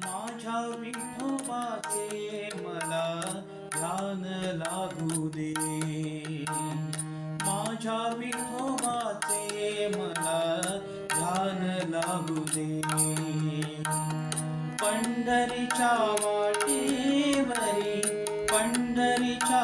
माझ्या विठोबाचे मला ध्यान लागू दे. माझ्या विठोबाचे मला ध्यान लागू दे. पंढरीच्या वाटेवरी, पंढरीच्या